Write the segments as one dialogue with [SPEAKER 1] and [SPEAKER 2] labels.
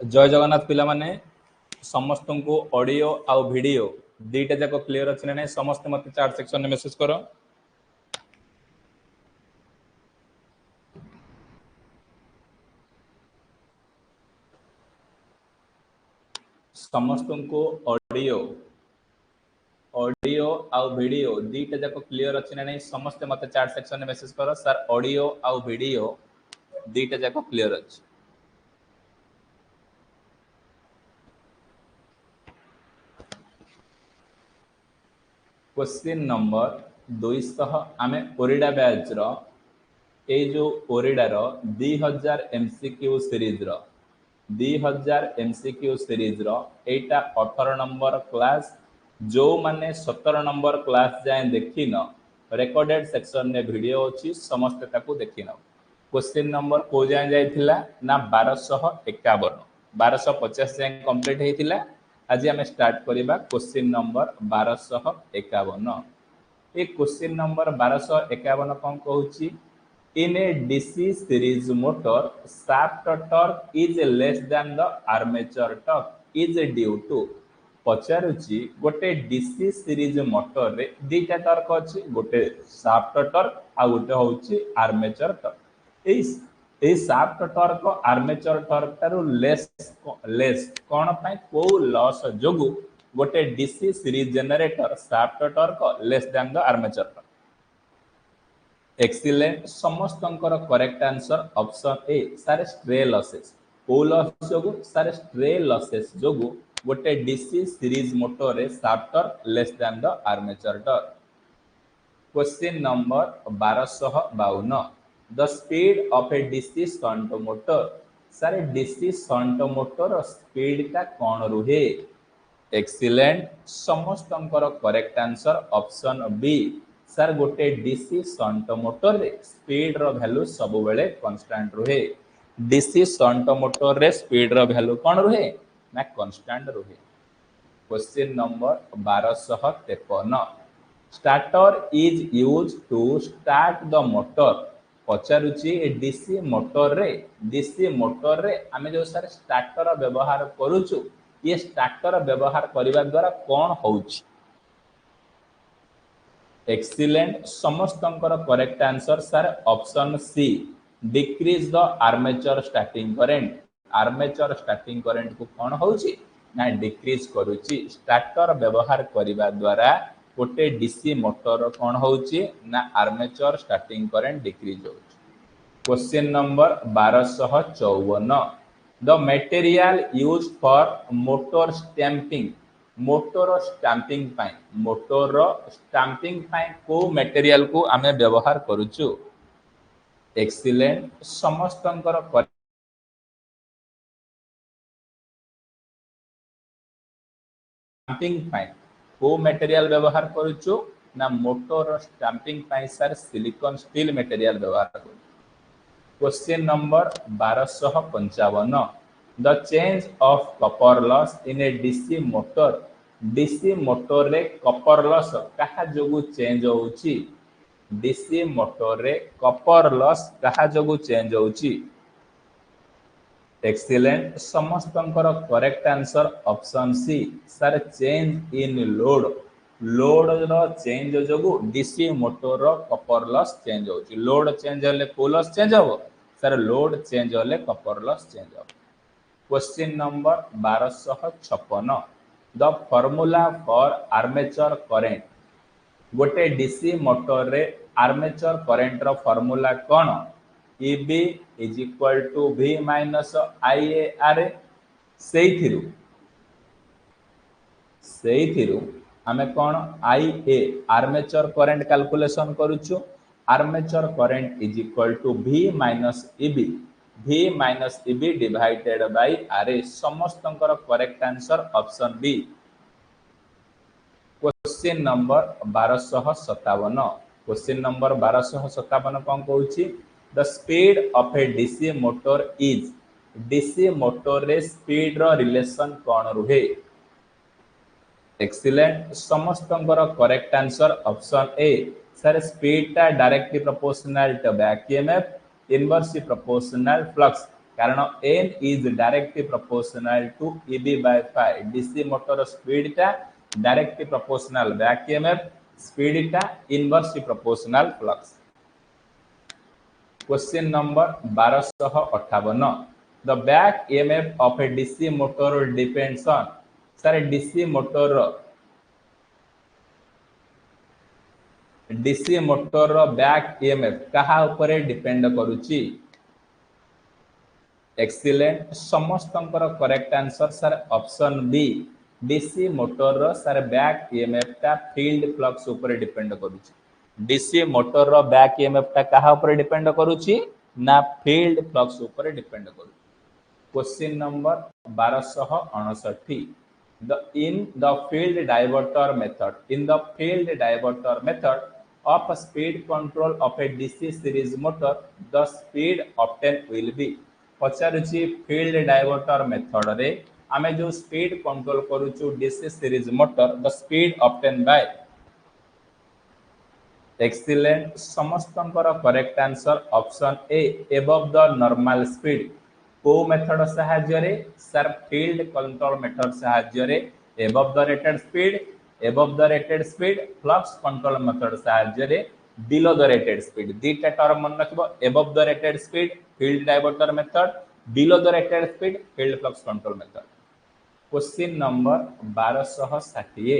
[SPEAKER 1] जय जगन्नाथ पिला माने समस्त को ऑडियो आउ वीडियो दीटा जाक क्लियर अच्छे ना समस्त मत चैट सेक्शन में मेसेज करो। समस्त को ऑडियो ऑडियो आउ वीडियो दीटा जाक क्लियर अच्छे ना समस्त मत चैट सेक्शन में मेसेज करो। सर ऑडियो आउ वीडियो दीटा जाक क्लियर अच्छे। क्वेश्चन नंबर 200 आम ओरिडा बैच रो ए जो ओरिडा रो 2000 एमसीक्यू सीरीज रो 2000 एमसीक्यू सीरीज रो एटा 18 नंबर क्लास जो माने 17 नंबर क्लास जाए देखिन रेकॉर्डेड सेक्शन ने वीडियो अच्छी समस्त ताकू देखिन। क्वेश्चन नंबर को जाए जाइथिला ना 1251 1250 जाए कंप्लीट हेतिला। आज आम स्टार्ट करिबा क्वेश्चन नंबर 1251। ये क्वेश्चन नंबर 1251 कौन कहूची in a DC series motor shaft torque is less than the armature torque is due to पचारुची गोटे डीसी सीरीज मोटर रे दीटा टॉर्क अछि गोटे शाफ्ट टॉर्क आ गोटे होची आर्मेचर टॉर्क। ए शाफ्ट टॉर्क आर्मेचर टॉर्क तारु लेस कोन पय को लॉस जोगु गोटे DC series generator shaft torque less than the armature torque. Excellent समस्त करेक्ट आंसर ऑप्शन ए सारे स्ट्रे लॉसेस को लॉस जोगु सारे स्ट्रे लॉसेस जोगु गोटे डीसी सीरीज मोटर रे shaft torque less than the armature torque. Question number 1252 the speed of a DC shunt motor सारे DC shunt motor speed ता कौन रुहे। एक्सीलेंट समस्त correct answer option B sir गोटे DC shunt motor रे speed रो value सब बेले कांस्टेंट रुहे। डीसी शंट मोटर रे स्पीड रो वैल्यू कौन रुहे ना कांस्टेंट रुहे। Question number 1253 starter is use to start the motor पचारुची डीसी मोटर रे आमे जो सर स्टार्टर व्यवहार करूछु ये स्टार्टर व्यवहार करने द्वारा कौन होउछि। एक्सीलेंट समस्त correct answer sir option C decrease the armature starting current. Armature starting current को कौन होउछि ना डिक्रीज करूछि स्टार्टर व्यवहार करने द्वारा गोटे डीसी मोटर कौन होउछि ना आर्मेचर स्टार्टिंग करंट डिक्रीज होउछि। Question number 1254 the material use for motor stamping को मटेरियल को आमे व्यवहार करूछु। एक्सीलेंट समस्त को मटेरियल व्यवहार करूछु ना मोटर स्टैंपिंग पाई सर सिलिकॉन स्टील मटेरियल व्यवहार करूछु। Question number 1255 the change of copper loss in a DC motor रे कॉपर लॉस कहा जोगु चेंज होउची। डीसी मोटर रे कॉपर लॉस कहा जोगु चेंज होउची। एक्सीलेंट समस्त correct answer option C sir change in load रो चेंज जोगु डीसी मोटर रो कॉपर लॉस चेंज होउची। लोड चेंज होले को लॉस चेंज हो सर लोड चेंज होले कॉपर लॉस चेंज हो। Question number 1256 the formula for armature current गोटे डीसी मोटर रे आर्मेचर करंट रो फॉर्मूला कौन EB is equal to V minus IARA। सेइथिरु आमे कौन IA आर्मेचर करंट कैलकुलेशन करूछु। Armature current is equal to V minus EB divided by RA समस्त correct answer option B. Question number 1257 question number 1257 कौन कहूची the speed of a DC motor is DC motor रे speed रो relation कौन रुहे। Excellent समस्त correct answer option A sir speed टा directly proportional to back EMF inversely proportional flux कारण n is directly proportional to Eb by phi. DC motor speed टा directly proportional back EMF, speed टा inversely proportional flux. Question number 1258. The back EMF of a DC motor depends on, sir, DC motor back EMF कहा ऊपर depend करूची? Excellent, समस्तंकर correct answer sir option B, DC motor sir back EMF टा field flux ऊपर depend करूची। DC motor back EMF टा कहा ऊपर डिपेंड करूची? ना फील्ड फ्लक्स ऊपर डिपेंड करूची। Question number 1259, in the field diverter method of speed control of a DC series motor, the speed obtained will be, पचारुची फील्ड डायवर्टर मेथड रे आमे जो स्पीड कंट्रोल करूछु DC series motor, the speed obtain by, excellent, समस्तंकर correct answer option A, above the normal speed. को method सहाय्य रे sir field control method सहाय्य रे above the rated speed, flux control method सहाय्य रे बिलो द रेटेड स्पीड। दीटा term मन रखबो, above the rated speed field diverter method, below the rated speed field flux control method. Question number 1260,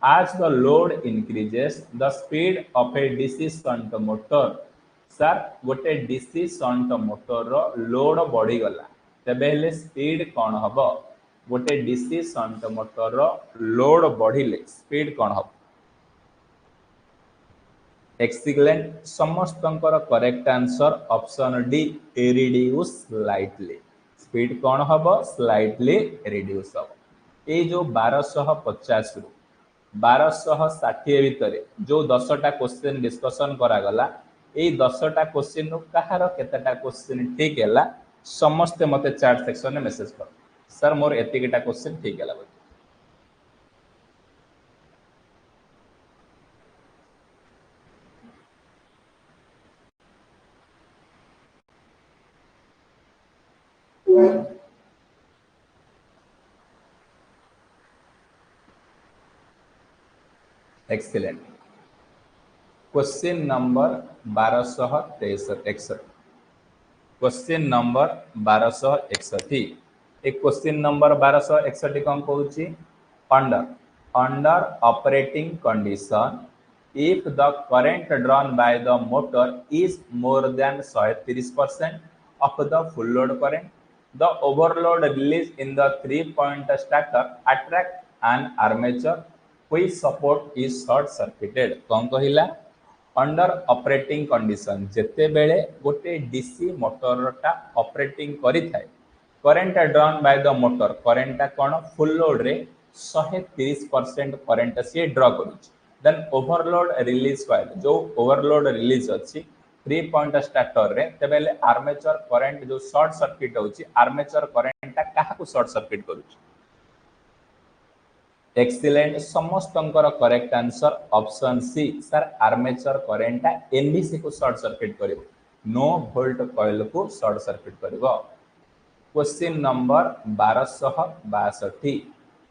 [SPEAKER 1] as the load increases the speed of a DC shunt motor, sir गोटे DC shunt motor रो load बढ़ी गला तबे हेले speed कोन हबो? गोटे DC shunt motor रो लोड बढ़िले स्पीड कोन हबो? एक्सीलेंट, समस्तंकर correct answer option D, reduce slightly. Speed कोन हबो? स्लाइटली रिड्यूस हबो। ए जो 1250 रु 1260 भितर जो 10टा क्वेश्चन डिस्कशन करा गला, ए 10टा क्वेश्चन नु कहार केतेटा क्वेश्चन ठीक हैला समस्त मते चैट सेक्शन में मेसेज कर, सर मोर एतिकिटा क्वेश्चन ठीक हैला। Excellent. Question number 1261, question number 1261, एक क्वेश्चन नंबर 1261 कौन कहूची? Under operating condition if the current drawn by the motor is more than 130% of the full load current, the overload released in the 3-point stator attract an armature which support is short circuited। कौन कहिला? Under operating condition जेते बेले गोटे DC motor टा operating करी थाए, current drawn by the motor, current टा कोन full load रे 130% करंट से ड्रॉ करूची, देन ओवरलोड रिलीज फाइल जो ओवरलोड रिलीज अछि 3-point स्टार्टर रे तबेले आर्मेचर करंट जो शॉर्ट सर्किट होची, आर्मेचर करंट टा काहा को शॉर्ट सर्किट करूची? एक्सीलेंट, समस्तंकर correct answer option C, sir armature current टा एनबीसी को शॉर्ट सर्किट करिवो, नो वोल्ट कॉइल को शॉर्ट सर्किट करिवो। Question number 1262,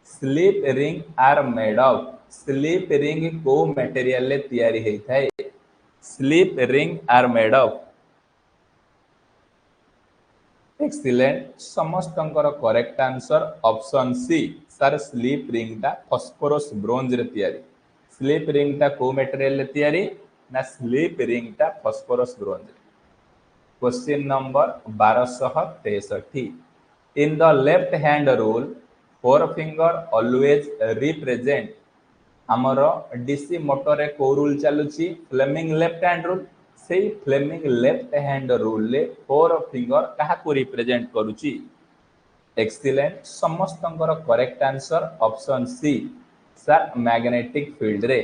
[SPEAKER 1] slip ring are made of, slip ring को मटेरियल ले तैयारी हेई थाए? Slip ring are made of, excellent, समस्तंकर correct answer option C, sir slip ring टा फास्फोरस ब्रोंज रे तैयारी। स्लिप रिंग टा को मटेरियल ले तैयारी? ना स्लिप रिंग टा phosphorus bronze. Question number 1263, in the left hand rule 4 finger always represent, हमर डीसी मोटर रे को रूल चलुची? Fleming left hand rule. से फ्लेमिंग लेफ्ट हैंड रूल ले 4 फिंगर कहा को रिप्रेजेंट करूची? एक्सीलेंट, समस्तंकर correct answer option C, sir magnetic field रे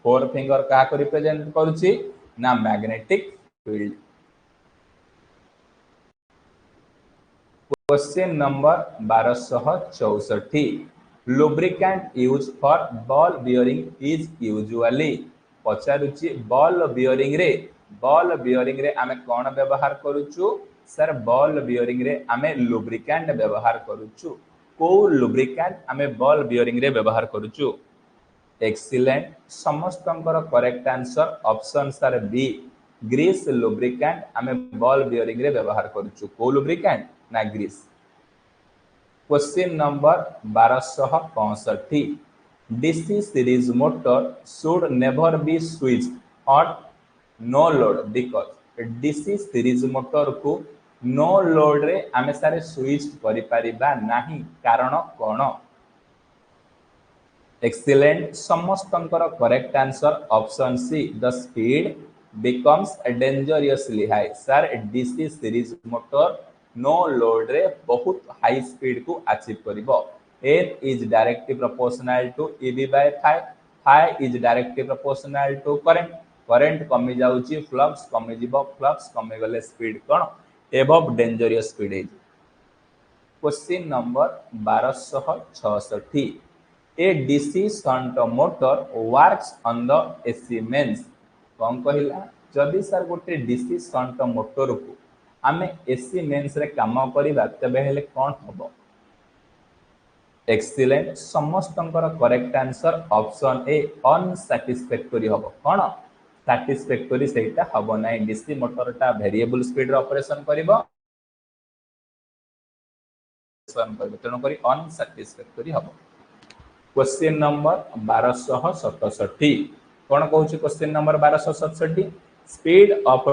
[SPEAKER 1] 4 फिंगर कहा को रिप्रेजेंट करूची? ना magnetic field. Question number 1264, lubricant use for ball bearing is usually, पचारुची बॉल बियरिंग रे बॉल बियरिंग रे आमे कौन व्यवहार करूचु सर बॉल बियरिंग रे आमे लुब्रिकेंट व्यवहार करूचु को लुब्रिकेंट आमे बॉल बियरिंग रे व्यवहार करूचु एक्सीलेंट समस्तंकर correct answer option sir B grease lubricant आमे बॉल बियरिंग रे व्यवहार करूचु को लुब्रिकेंट ना grease question number 1265 DC series motor should never be switched on no load because DC series motor को नो लोड रे आमे सारे स्विच करि परिबा नाही कारण कोन एक्सीलेंट समस्तंकर correct answer option C the speed becomes dangerously high sir DC series motor no load रे बहुत हाई स्पीड को achieve करिवो n is directly proportional to eb by phi is directly proportional to current कमी जाउची flux कमी जीवो flux कमी गले speed कोन एबव डेंजरियस स्पीड है question number 1266 a DC shunt motor works on the AC mains कौन कहला जदि सर गोटे डीसी शंट मोटर को आमे एसी मेन्स रे काम करिबा तबे हेले कोन हबो एक्सीलेंट समस्तंकर correct answer option A unsatisfactory हबो कोन सैटिस्फैक्टरी सेटा हबो नै डीसी मोटर टा वेरिएबल स्पीड रे ऑपरेशन करिवो तेणु करी अनसैटिस्फैक्टरी हबो क्वेश्चन नंबर 1267 कौन कहूँ question number 1267 speed of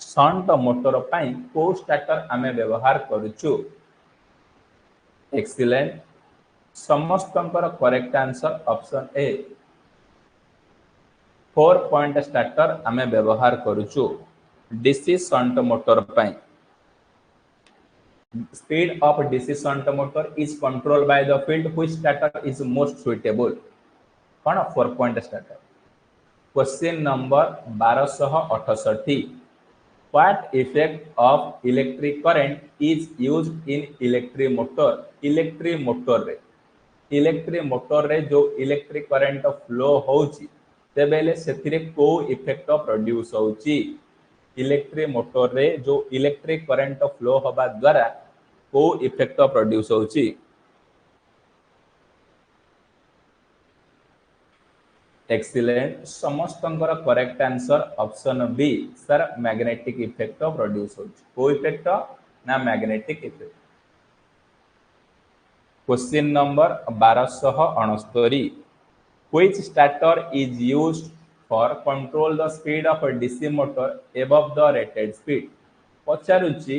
[SPEAKER 1] shunt motor पाई को स्टार्टर आमे व्यवहार करूचु एक्सीलेंट समस्तंकर correct answer option A 4 point starter आमे व्यवहार करूचु डीसी शंट मोटर पाई speed of DC shunt motor is controlled by the field which starter is most suitable कौन 4 point starter question number 1268 What effect of electric current is used in electric motor? Electric motor रे जो electric current flow होउची तेबेले सेथिरे को effect produce होउची electric motor रे जो इलेक्ट्रिक करंट फ्लो होबा द्वारा को इफेक्ट प्रोड्यूस होउची एक्सीलेंट समस्तंकर correct answer option B sir magnetic effect produce होउची को इफेक्ट ना magnetic effect question number 1269 which starter is used for control the speed of a DC motor above the rated speed पचारुची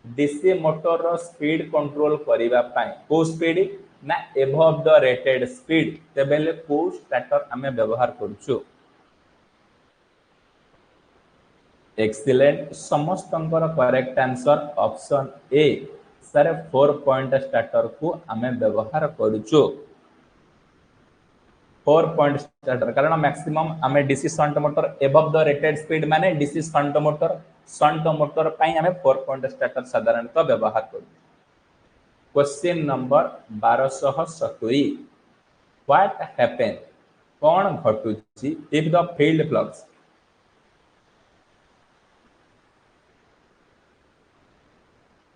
[SPEAKER 1] DC motor रो speed control करिवा पाई को speed ना above the rated speed तेबेले को स्टार्टर हमें व्यवहार करूछु एक्सीलेंट समस्तंकर correct answer option A sir 4 point starter को आमे व्यवहार करूछु 4 पॉइंट स्टार्टर कारण मैक्सिमम आमे DC shunt motor above the rated speed माने डीसी शंट मोटर पई आमे 4 पॉइंट स्टार्टर साधारणतः व्यवहार करू क्वेश्चन नंबर 1270 व्हाट हैपन कोन घटुची if the field flux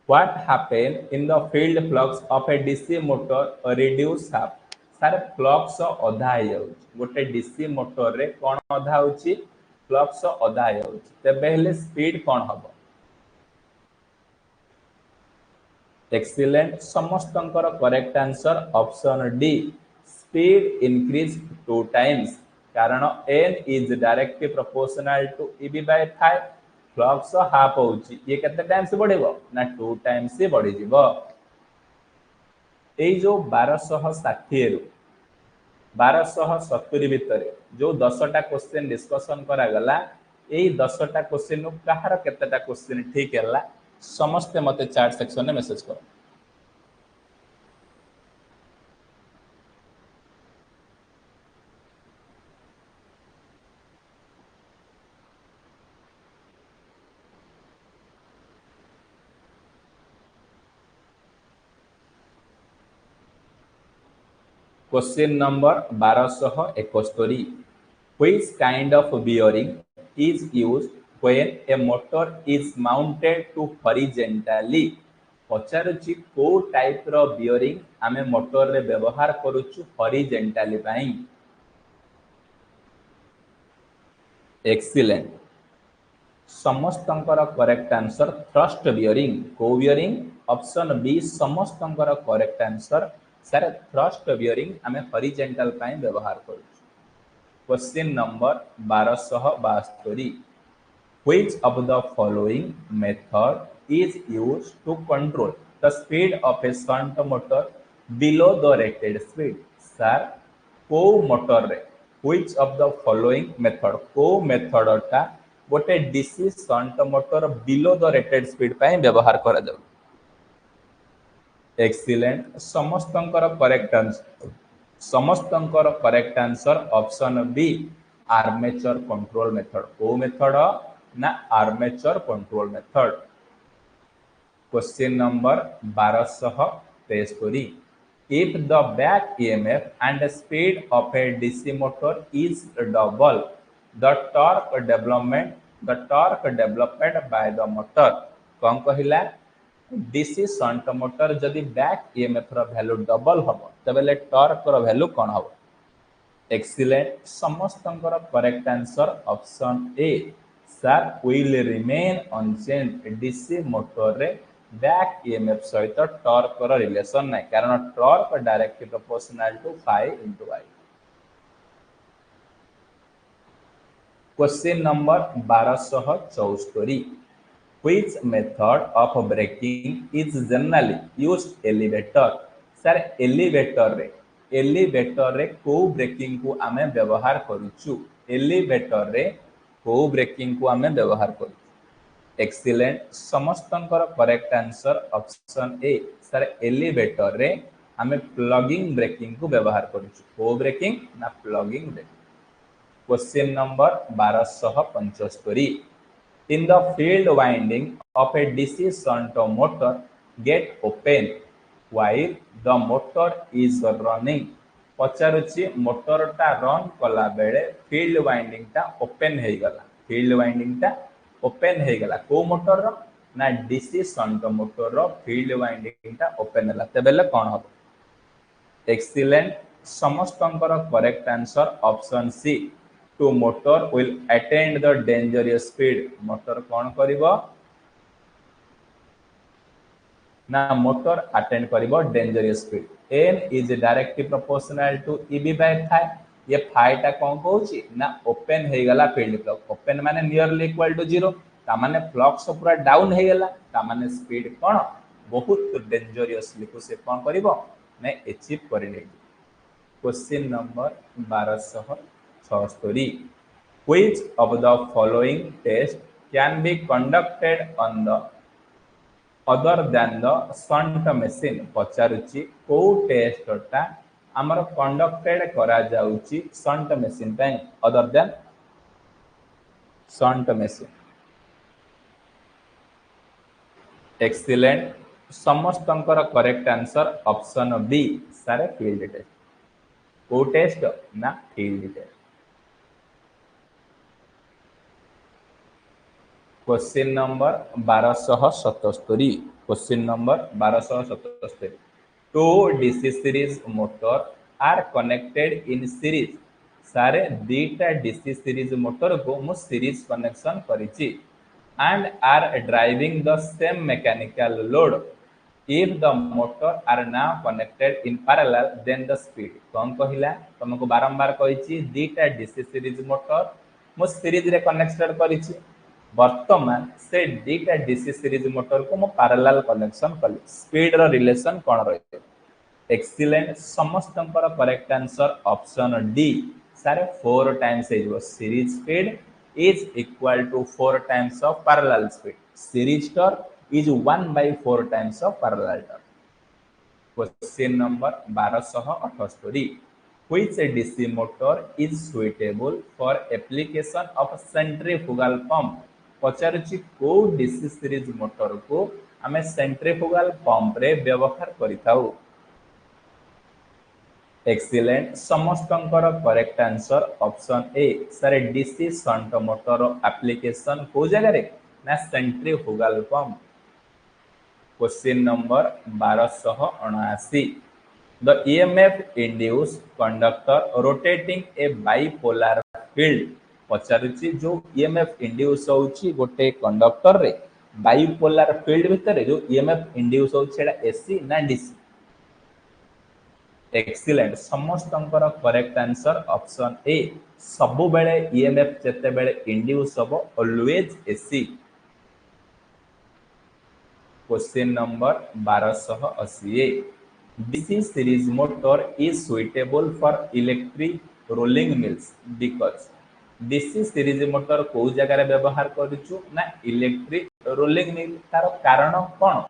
[SPEAKER 1] What happen in the field flux of a DC motor reduce half सारे flux अधा हो जाउची गोटे डीसी मोटर रे कोन अधा होची फ्लक्स अधा हो जाउची तबे हेले स्पीड कोन हबो एक्सीलेंट समस्तंकर correct answer option D speed increase 2 times कारण n is directly proportional to eb by 5 flux half होची ये केते टाइम्स बढ़िबो ना 2 टाइम्स से बढ़ी जीवो एई जो 1260 रु 1270 भितरे जो 10टा क्वेश्चन डिस्कशन करा गला एई 10टा क्वेश्चन नु कहार केतेटा क्वेश्चन ठीक हैला समस्त मते चैट सेक्शन में मैसेज करो question number 1271 which kind of bearing is used when a motor is mounted to horizontally पचारुची को टाइप रो बियरिंग आमे मोटर रे व्यवहार करूछु हॉरिजॉन्टली पाई एक्सीलेंट समस्तंकर करेक्ट आंसर थ्रस्ट बियरिंग को बियरिंग ऑप्शन बी समस्तंकर correct answer sir thrust bearing आमे हॉरिजॉन्टल पाई व्यवहार करूछु question number 1272 which of the following method is used to control the speed of a shunt motor below the rated speed sir को motor रे which of the following method को method टा गोटे DC shunt motor below the rated speed पाई व्यवहार करा जाउ excellent समस्तंकर correct answer option B armature control method को मेथड ना armature control method question number 1273 if the back EMF and the speed of a DC motor is double the torque developed by the motor कौन कहिला DC shunt motor जदि back EMF रो value double हबो तबेले torque रो value कोन हबो excellent समस्तंकर correct answer option A sir will remain unchanged DC motor रे बैक ईएमएफ सहित टॉर्क रो रिलेशन नै कारण torque directly proportional to phi into I question number 1274 which method of braking is generally used elevator sir elevator रे को breaking को आमे व्यवहार करूछु एलिवेटर रे को ब्रेकिंग को आमे व्यवहार करूछु एक्सीलेंट समस्तंकर correct answer option A sir elevator रे आमे प्लगिंग ब्रेकिंग को व्यवहार करूछु को ब्रेकिंग ना plugging braking question number 1275 in the field winding of a DC shunt motor get open while the motor is running पचारुची मोटर टा run कला बेले फील्ड वाइंडिंग टा ओपन हे गला को मोटर रो ना डीसी शंट मोटर रो फील्ड वाइंडिंग टा ओपन हला तबेले कोन हबो एक्सीलेंट समस्तंकर correct answer option C to motor will attain the dangerous speed motor कौन करिवो ना मोटर अटेंड करिवो dangerous speed n is directly proportional to eb by phi ये phi टा कौन कहूची ना ओपन हे गला फील्ड फ्लक्स ओपन माने नियरली इक्वल टू 0 ता माने फ्लक्स पूरा डाउन हे गला ता माने स्पीड कौन बहुत डेंजरियसली को से कौन करिवो ने अचीव करिले question number 1276 which of the following test can be conducted on the other than the shunt machine पचारुची को टेस्ट टा हमर कंडक्टेड करा जाउची शंट मशीन पे other than shunt machine excellent समस्तंकर करेक्ट आंसर ऑप्शन बी सारे फील्ड टेस्ट को टेस्ट ना field test question number 1277 question number 1277 two DC series motor are connected in series सारे दीटा डीसी सीरीज मोटर को मु series connection करिछि and are driving the same mechanical load if the motor are now connected in parallel then the speed कौन कहिला तुमको बारंबार कहिछि दीटा डीसी सीरीज मोटर मु सीरीज रे कनेक्टेड करिछि वर्तमान से दीटा डीसी सीरीज मोटर को मु पैरेलल कनेक्शन कली स्पीड रो रिलेशन कोन रहते एक्सीलेंट समस्तंकर करेक्ट आंसर ऑप्शन डी सारे 4 टाइम्स हे series speed is equal to 4 times of parallel speed series torque is 1/4 times of parallel torque question number 1278 which DC motor is suitable for application of centrifugal pump पचारुची को DC series motor को आमे centrifugal pump रे व्यवहार करिताउ excellent समस्तंकर correct answer option A sir DC shunt motor application को जगह रे ना centrifugal pump question number 1279 the EMF induce conductor rotating a bipolar field पचारुची जो ईएमएफ इंड्यूस होउची गोटे कंडक्टर रे बाइपोलर फील्ड भितर जो ईएमएफ इंड्यूस होउची एटा एसी ना डीसी एक्सीलेंट समस्तंकर करेक्ट आंसर ऑप्शन ए सबु बेले ईएमएफ जते बेले इंड्यूस होबो always AC question number 1280 DC series motor is suitable for electric rolling mills because DC series motor को जगह व्यवहार करूछु ना इलेक्ट्रिक रोलिंग मिल तार कारण कोन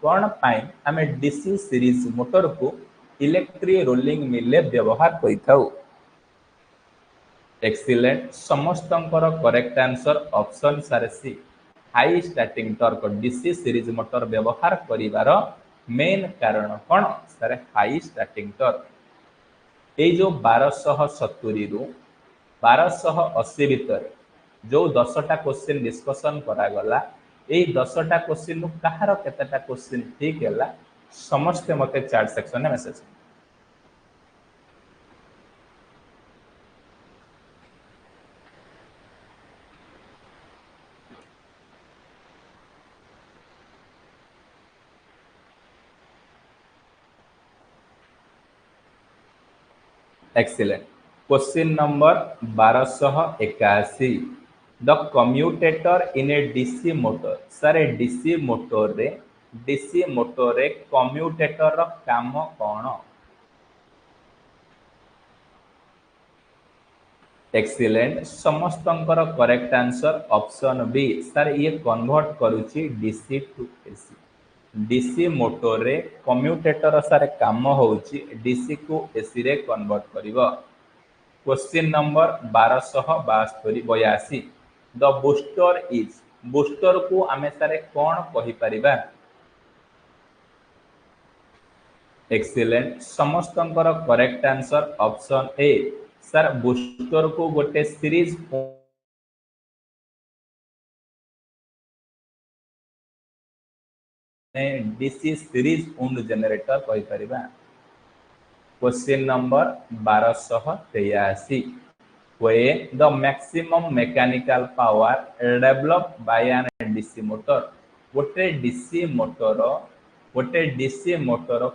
[SPEAKER 1] कोन पाई हमें डीसी सीरीज मोटर को इलेक्ट्रिक रोलिंग मिल व्यवहार करिथाउ एक्सीलेंट समस्तंकर करेक्ट आंसर ऑप्शन सारे C high starting torque DC series motor व्यवहार करिवार मेन कारण कोन सर हाई स्टार्टिंग टॉर्क ए जो 1270 रु 1280 भीतर जो 10टा क्वेश्चन डिस्कशन करा गला ए 10टा क्वेश्चन कहार केतेटा क्वेश्चन ठीक हैला समस्त मते चैट सेक्शन में message excellent question number 1281 the commutator in a DC motor sir ए डीसी मोटर रे कम्यूटेटर रो काम कोन एक्सीलेंट समस्तंकर correct answer option B sir ये कन्वर्ट करूची DC to AC DC motor रे कम्यूटेटर सारे काम होउची डीसी को एसी रे कन्वर्ट करिवो question number 1282 the booster is booster को आमे सारे कोन कहि परिबा एक्सीलेंट समस्तंकर correct answer option A sir booster को गोटे series DC series wound generator कहि परिबा question number 1283 when the maximum mechanical power developed by an DC motor गोटे डीसी मोटर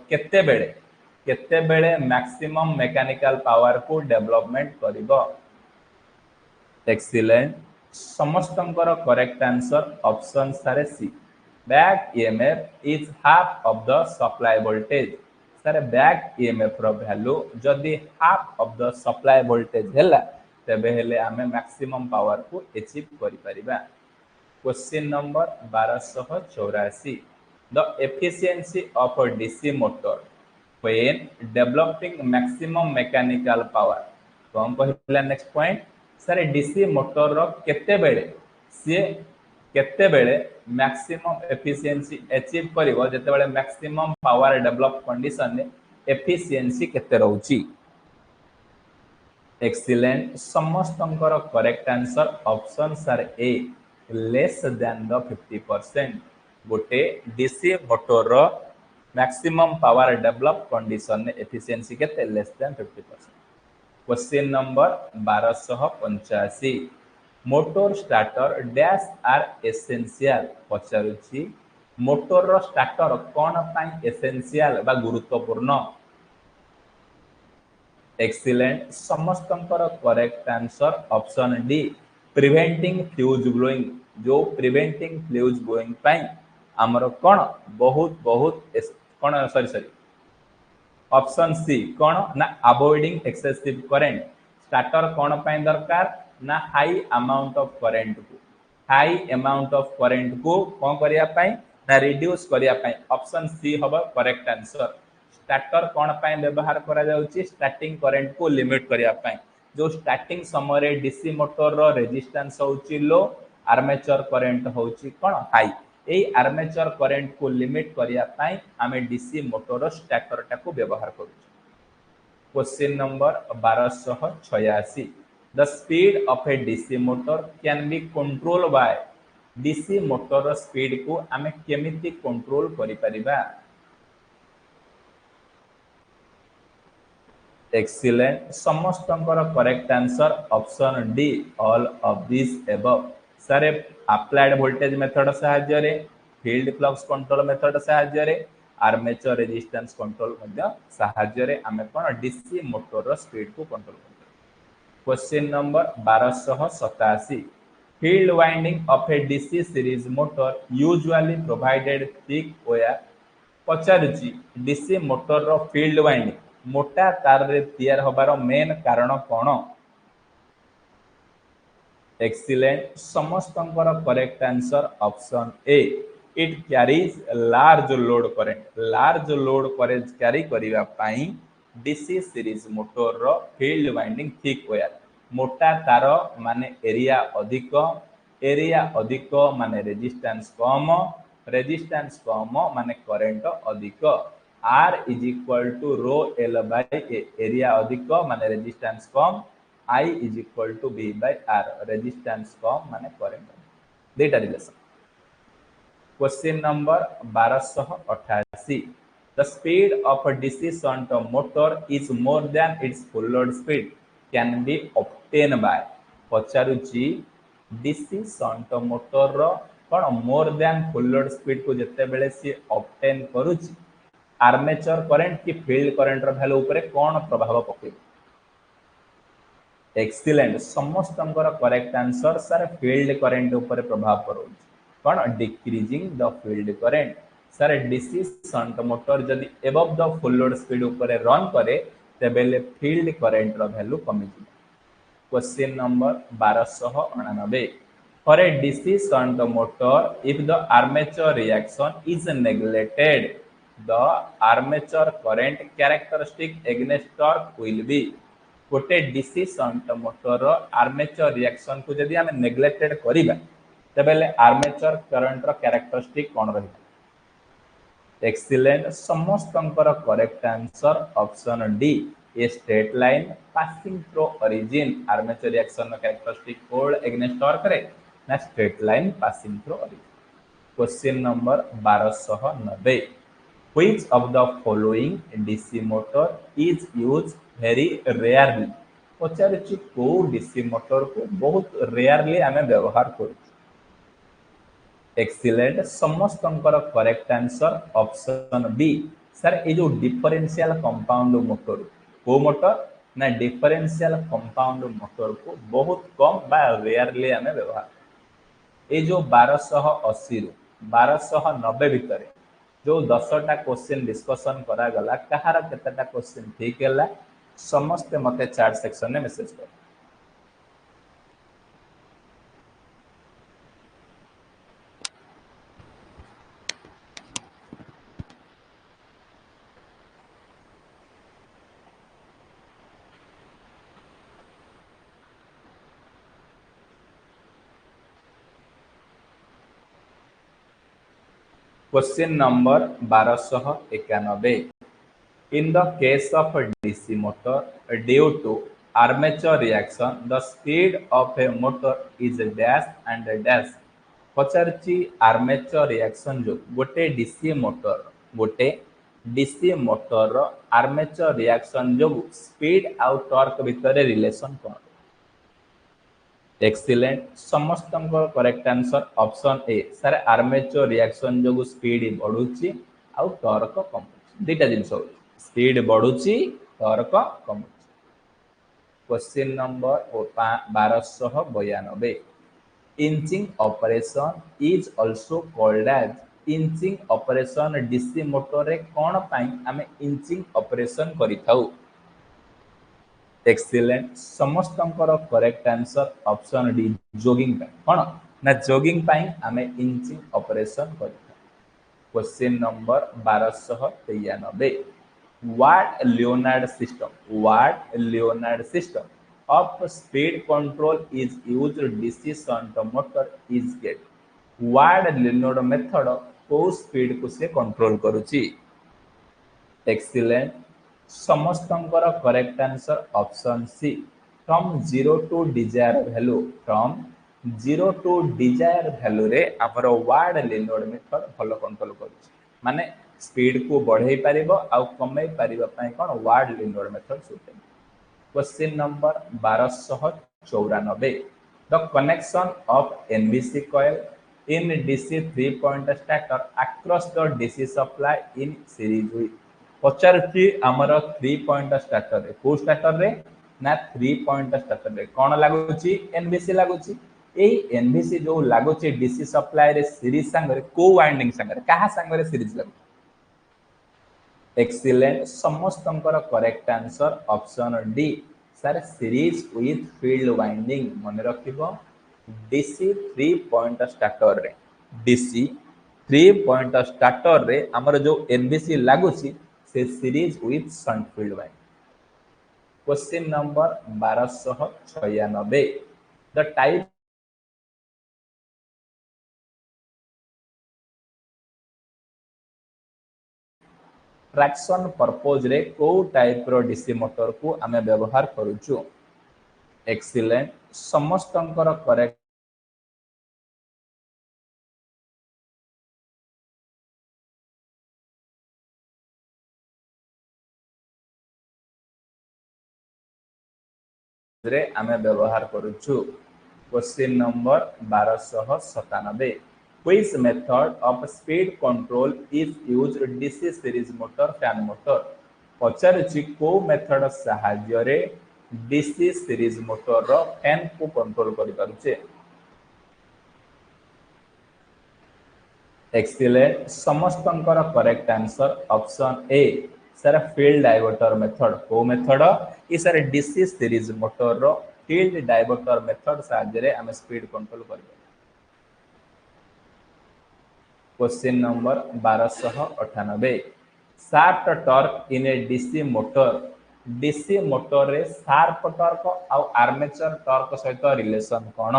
[SPEAKER 1] केते बेले मैक्सिमम मैकेनिकल पावर को डेवलपमेंट करिवो एक्सीलेंट समस्तंकर करेक्ट आंसर ऑप्शन सारे C back EMF is half of the supply voltage sir back EMF रो value जदी half of the supply voltage हैला तबे हेले हमें मैक्सिमम पावर को अचीव करि परिबा question number 1284 the efficiency of a DC motor when developing maximum mechanical power कौन कहला next point sir DC motor रो केते बेले मैक्सिमम एफिशिएंसी अचीव करिवो जते बेले मैक्सिमम पावर डेवलप कंडीशन ने एफिशिएंसी केते रहउची एक्सीलेंट समस्तंकर correct answer option sir A less than the 50% गोटे डीसी मोटर रो मैक्सिमम पावर डेवलप कंडीशन ने एफिशिएंसी केते less than 50% question number 1285 motor starter dash are essential पचारुची मोटर रो स्टार्टर कोन पाई एसेंशियल बा गुरुत्वपूर्ण एक्सीलेंट समस्तंकर correct answer option D preventing fuse blowing जो प्रिवेंटिंग फ्यूज ब्लोइंग पाई हमरो कोन बहुत कोन सॉरी ऑप्शन सी कोन ना अवॉइडिंग एक्सेसिव करंट स्टार्टर कोन पाई दरकार ना हाई अमाउंट ऑफ करंट को कोन करिया पाई ना रिड्यूस करिया पाई ऑप्शन सी हबो करेक्ट आंसर स्टार्टर कोन पाई व्यवहार करा जाउची स्टार्टिंग करंट को लिमिट करिया पाई जो स्टार्टिंग समय रे डीसी मोटर रो रेजिस्टेंस होउची लो आर्मेचर करंट होउची कोन हाई ए आर्मेचर करंट को लिमिट करिया पाई हमें डीसी मोटर रो स्टार्टर टा को व्यवहार करू question number 1286 the speed of a DC motor can B control by DC motor speed को आमे केमिति कंट्रोल करि परिबा एक्सीलेंट समस्त correct answer option D all of this above सारे अप्लाइड वोल्टेज मेथड सहाय्य रे फील्ड फ्लक्स कंट्रोल मेथड सहाय्य रे आर्मेचर रेजिस्टेंस कंट्रोल मध्य सहाय्य रे आमे कोन डीसी मोटर रो स्पीड को कंट्रोल करते question number 1287 field winding of a DC series motor usually provided thick wire पचारुची डीसी मोटर रो फील्ड वाइंडिंग मोटा तार रे तैयार होबार मेन कारण कोन एक्सीलेंट समस्त correct answer option A it carries large load करेज कैरी करिवा पाई डीसी सीरीज मोटर रो फील्ड वाइंडिंग थिक वायर मोटा तार माने एरिया अधिक माने रेजिस्टेंस कम माने करंट अधिक R is equal to rho L by A area अधिक माने रेजिस्टेंस कम I is equal to V by R resistance कम माने करंट डेटा relation question number 1288 the speed of a DC shunt motor is more than its full load speed can be obtain by पचारुची DC shunt motor रो कोन more than full load speed को जते बेले सी ऑब्टेन करूची armature current की field current रो वैल्यू ऊपर कोन प्रभाव पके एक्सीलेंट समस्त correct answer sir field current ऊपर प्रभाव पड़ो कोन decreasing the field current sir DC shunt motor जदी above the full load speed ऊपर रन करे तेबेले फील्ड करंट रो वैल्यू कमी जी question number 1289 for a DC shunt motor if the armature reaction is neglected the armature current characteristic against torque will be गोटे DC shunt motor armature reaction को जदी हम नेग्लेक्टेड करिबा तबेले आर्मेचर करंट रो कैरेक्टरिस्टिक कोन रही एक्सीलेंट समस्त correct answer option D a straight line passing through origin armature reaction रो कैरेक्टरिस्टिक कोड एग्नेस्ट टॉर्क रे ना straight line passing through origin question number 1290 Which of the following DC motor is used very rarely? पचारुची को DC motor को बहुत rarely आमे व्यवहार करू एक्सीलेंट समस्त correct answer option B sir ये जो डिफरेंशियल कंपाउंड मोटर को मोटर ना डिफरेंशियल कंपाउंड मोटर को बहुत कम बा रेयरली आमे व्यवहार ये जो 1280 रु 1290 भितर जो 10टा क्वेश्चन डिस्कशन करा गला कहार केतेटा क्वेश्चन ठीक हैला समस्त मते चैट सेक्शन में मेसेज कर question number 1291 in the case of a DC motor due to armature reaction the speed of a motor is dash and dash पचारची आर्मेचर रिएक्शन जो गोटे डीसी मोटर आर्मेचर रिएक्शन जो speed आउ torque भितर relation कोन excellent समस्त correct answer option A sir armature reaction जो speed बढ़ुची आउ टॉर्क कमुची दुटा जिंस स्पीड बढ़ुची टॉर्क कमुची question number 1292 inching operation is also called as inching operation DC motor रे कोन पई हमें इंचिंग ऑपरेशन करिथाउ एक्सीलेंट समस्त correct answer option D jogging कोन ना जॉगिंग पाई हमें इंचिंग ऑपरेशन करिथा question number 1293 Ward Leonard system of speed control is used DC shunt motor is get Ward Leonard method को स्पीड को से कंट्रोल करूची एक्सीलेंट समस्तंकर correct answer option C from 0 to desired value from 0 to desired value रे हमर Ward Leonard method भलो control करूछ माने स्पीड को बढ़ाई पारिबो आ कमाई पारिबा पई कोन Ward Leonard method suitable question number 1294 the connection of NVC coil in DC 3 point starter across the DC supply in series with पचारुची आमर 3 पॉइंट स्टार्टर रे को स्टार्टर रे ना 3 पॉइंट स्टार्टर रे कोन लागुची एनबीसी लागुची एई एनबीसी जो लागुची डीसी सप्लाई रे series संग रे को वाइंडिंग संग रे कहा संग रे सीरीज लागु एक्सीलेंट समस्तंकर correct answer option D sir series with field winding मन रखिबो डीसी 3 पॉइंट स्टार्टर रे डीसी 3 पॉइंट स्टार्टर रे हमर जो एनबीसी लागुची से series with shunt field winding question number 1296 the type traction purpose रे को टाइप रो डीसी मोटर को आमे व्यवहार करूछु एक्सीलेंट समस्तंकर करेक्ट रे आमे व्यवहार करूछु question number 1297 which method of speed control is used DC series motor fan motor पचारुछि को मेथड सहाय्य रे DC series motor रो फैन को कंट्रोल करि पारुछे एक्सीलेंट समस्तंकर correct answer option A sir field diverter method को मेथड ई सर डीसी सीरीज मोटर रो फील्ड डायवर्टर मेथड साहाय्य रे हम स्पीड कंट्रोल करबे क्वेश्चन नंबर 1298 शार्प torque in a DC motor रे शार्प टॉर्क आ आर्मेचर टॉर्क सहित रिलेशन कोन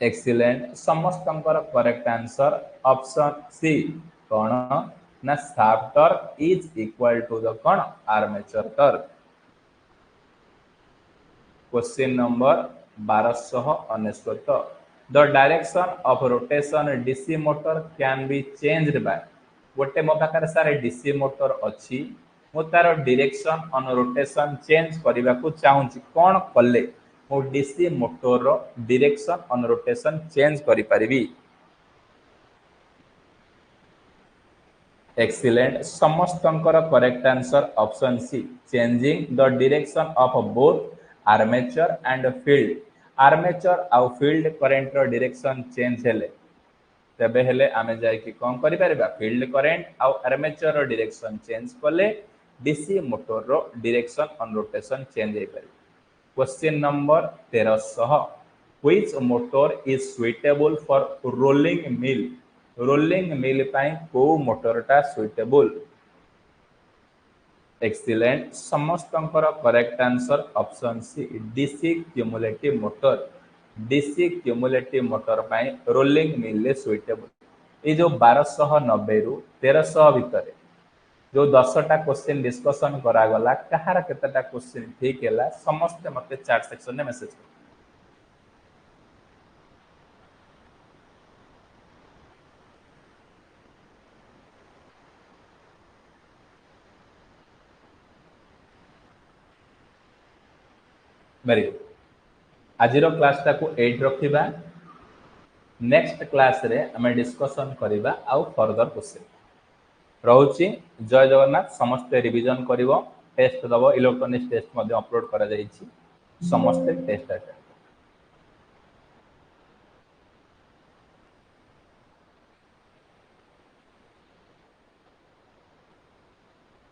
[SPEAKER 1] एक्सीलेंट समस्तंकर करेक्ट आंसर ऑप्शन सी कोन ना शार्प torque is equal to the कोन armature torque question number 1299 the direction of rotation DC motor can be changed by गोटे मो पाखरे सारे डीसी मोटर अछि मो तार डायरेक्शन ऑन रोटेशन चेंज करबा को चाहूची कोन कले मो डीसी मोटर रो डायरेक्शन ऑन रोटेशन चेंज करि परिबी एक्सीलेंट समस्तंकर correct answer option C changing the direction of both armature and field armature आ फील्ड करंट रो डायरेक्शन चेंज हेले तबे हेले आमे जाय कि कोन करि परबा फील्ड करंट आ आर्मेचर रो डायरेक्शन चेंज करले डीसी मोटर रो डायरेक्शन ऑन रोटेशन चेंज हे परबा question number 1300 which motor is suitable for rolling mill पाई को मोटर टा सुइटेबल एक्सीलेंट समस्तंकर correct answer option C DC cumulative motor पाई रोलिंग मिल ले सुइटेबल ये जो 1290 रु 1300 भितर जो 10टा क्वेश्चन डिस्कशन करा गला कहार केतेटा क्वेश्चन ठीक हैला समस्त मते चैट सेक्शन में मैसेज कर वेरी गुड आज रो क्लास टा को 8 रखिबा नेक्स्ट क्लास रे हमें डिस्कशन करिबा आउ फर्दर क्वेश्चन रहुची जय जगन्नाथ समस्त रिवीजन करिवो टेस्ट दबो इलेक्ट्रॉनिक्स टेस्ट मध्ये अपलोड करा जाईची समस्त टेस्ट अटेंड